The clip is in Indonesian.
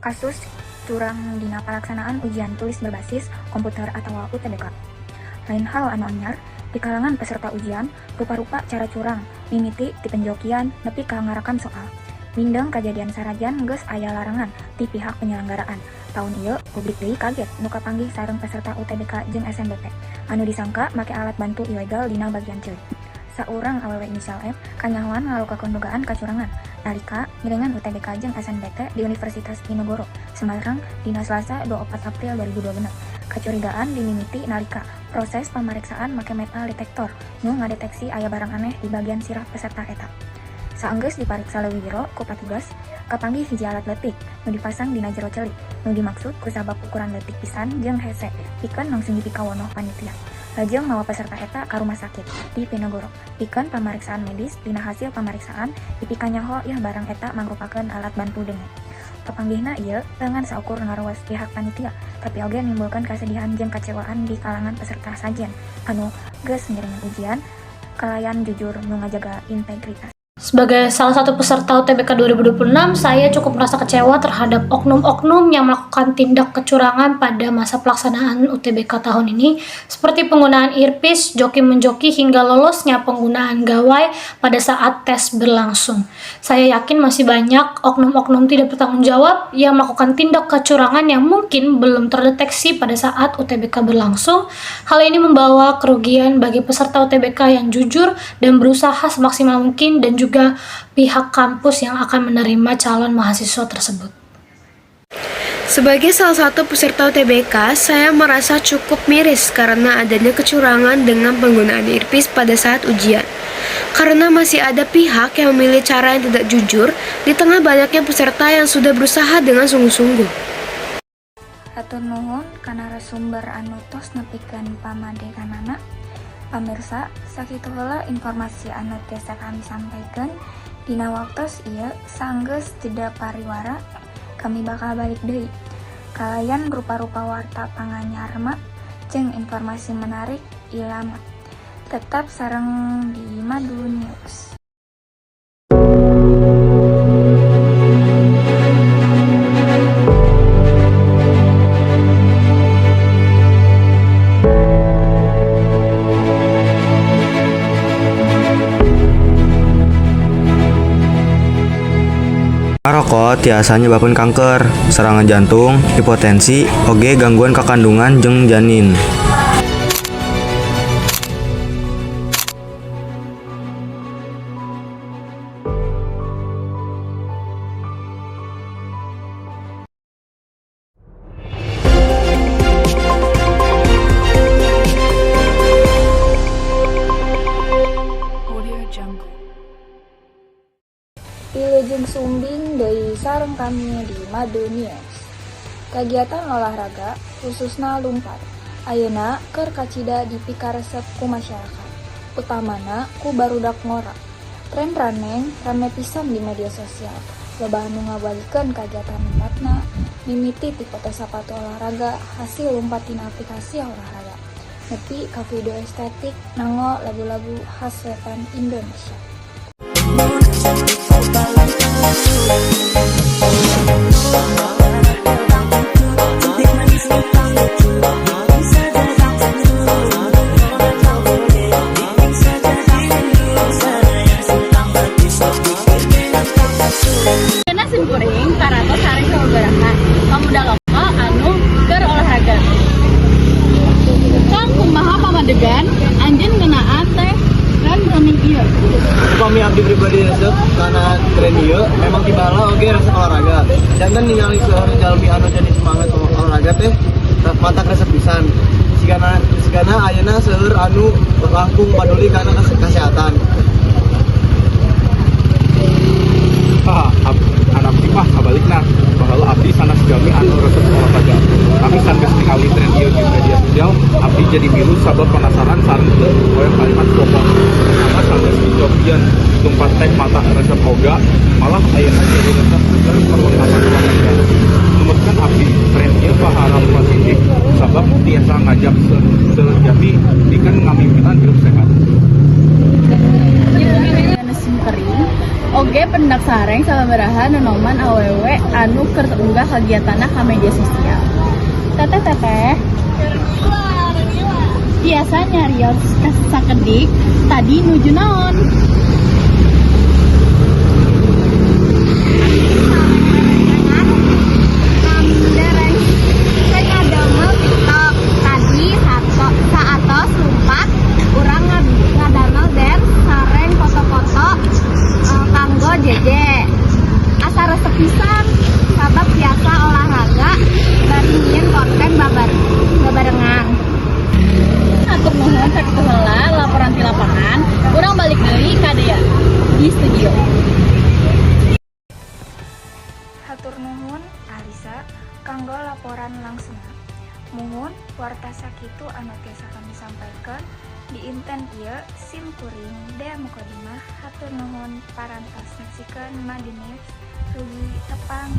kasus curang dina pelaksanaan ujian tulis berbasis komputer atau UTBK. Lain hal anu anyar, di kalangan peserta ujian, rupa-rupa cara curang, mimiti di penjokian, nepi ka ngarakan soal. Mindeng kejadian sarajan geus aya larangan di pihak penyelenggaraan. Tahun ieu publik deui kaget nu kapanggih sareng peserta UTBK jeung SNBP anu disangka make alat bantu ilegal dina bagian ceuit. Saurang awewe inisial F kanyahoan ngalukakeun dugaan kacurangan nalika ngiringan UTBK jeung SNBT di Universitas Diponegoro, Semarang dina Selasa 24 April 2026. Kecurigaan dimimiti nalika proses pamariksaan make metal detektor nu ngadeteksi aya barang aneh di bagian sirah peserta eta. Saenggeus dipariksa leuwih jero ku patugas, kapanggih hiji alat leutik nu dipasang dina jero celik nu dimaksud ku sabab ukuran leutik pisan jeung hese pikeun langsung dipikawonoh panitia. Lajeng mawa peserta eta ka rumah sakit di Diponegoro. Pikeun pamariksaan medis dina hasil pamariksaan dipikanyaho ieu barang eta mangrupakeun alat bantu denge. Kapanggihna ieu dengan saukur ngaruas pihak panitia, tapi oge nimbulkeun kasedihan jeung kacewaan di kalangan peserta sajen anu geus ngiringan ujian kalayan jujur nu ngajaga integritas. Sebagai salah satu peserta UTBK 2026, saya cukup merasa kecewa terhadap oknum-oknum yang melakukan tindak kecurangan pada masa pelaksanaan UTBK tahun ini, seperti penggunaan earpiece, joki-menjoki, hingga lolosnya penggunaan gawai pada saat tes berlangsung. Saya yakin masih banyak oknum-oknum tidak bertanggung jawab yang melakukan tindak kecurangan yang mungkin belum terdeteksi pada saat UTBK berlangsung. Hal ini membawa kerugian bagi peserta UTBK yang jujur dan berusaha semaksimal mungkin, dan juga pihak kampus yang akan menerima calon mahasiswa tersebut. Sebagai salah satu peserta UTBK, saya merasa cukup miris karena adanya kecurangan dengan penggunaan earpiece pada saat ujian. Karena masih ada pihak yang memilih cara yang tidak jujur di tengah banyaknya peserta yang sudah berusaha dengan sungguh-sungguh. Hatur nuhun kana narasumber anu tos nepikeun pamadeganana. Pamirsa, sakitu heula informasi anu tiasa kami sampaikan. Dina waktos ieu sanggeus jeda pariwara, kami bakal balik deui kalayan rupa-rupa warta panganyar mah jeung informasi menarik ilama. Tetap sareng di Madu News. Ngarokot tiasa nyebabkeun kanker, serangan jantung, hipotensi, oge gangguan kakandungan jeung janin. Wilujeng sumbing deui sareng kami di Madu News. Kagiatan olahraga khususna lumpat ayeuna keur kacida dipikaresep ku masyarakat, utamana ku barudak ngora. Tren raneng rame pisan di media sosial. Loba anu ngabalikeun kagiatan lumpatna, mimiti ti foto sapatu olahraga hasil lumpat tina aplikasi olahraga. Nepi ka video estetik nango lagu-lagu khas wetan Indonesia. Nasi goreng karatos sareng sababaraha pamuda lokal anu keur olahraga. Kang kumaha pamadegan anjeun ngeunaan teh tren running ieu. Kami abdi pribadi resep karena tren ieu memang tibala oge resep olahraga. Jangan ningali seueur jalmi anu jadi semangat olahraga teh mantak resep pisan. Sigana ayeuna seueur anu langkung paduli kana kesehatan. Anak mah kabalikna baheula abdi sanes jami anu resep olahraga. Kami sanggeus ningali tren ieu di media sosial, abdi jadi milu sabab penasaran sareng teu poe kalimat pokok. Nama sanggeus dicobian tumpat teh mata resep oga, malah ayeuna jadi resep keur perlengkapan olahraga. Numutkeun abdi tren ieu pahala positif sabab tiasa ngajak sejati dikeun ngamimpitan hidup sehat. Nasi kering oge pendak sareng sababaraha nenoman awewe anu keur unggah kagiatanna ka media sosial. Teteh. Biasa nyarios sakedik tadi nuju naon? Saatos lumpat urang ngadamel dan sareng foto-foto kanggo jeje asa resep pisan sabab biasa olahraga bari nyieun konten babarengan. Atur nuhun sakitu heula laporan ti lapangan. Urang balik deui ka Dea di studio. Hatur nuhun Alisa kanggo laporan langsung. Muhun warta sakitu anu tiasa kami sampaikan di inten ieu sim kuring Dea Mukodimah hatur nuhun parantos nyaksikeun Madinews Rugi Tepang.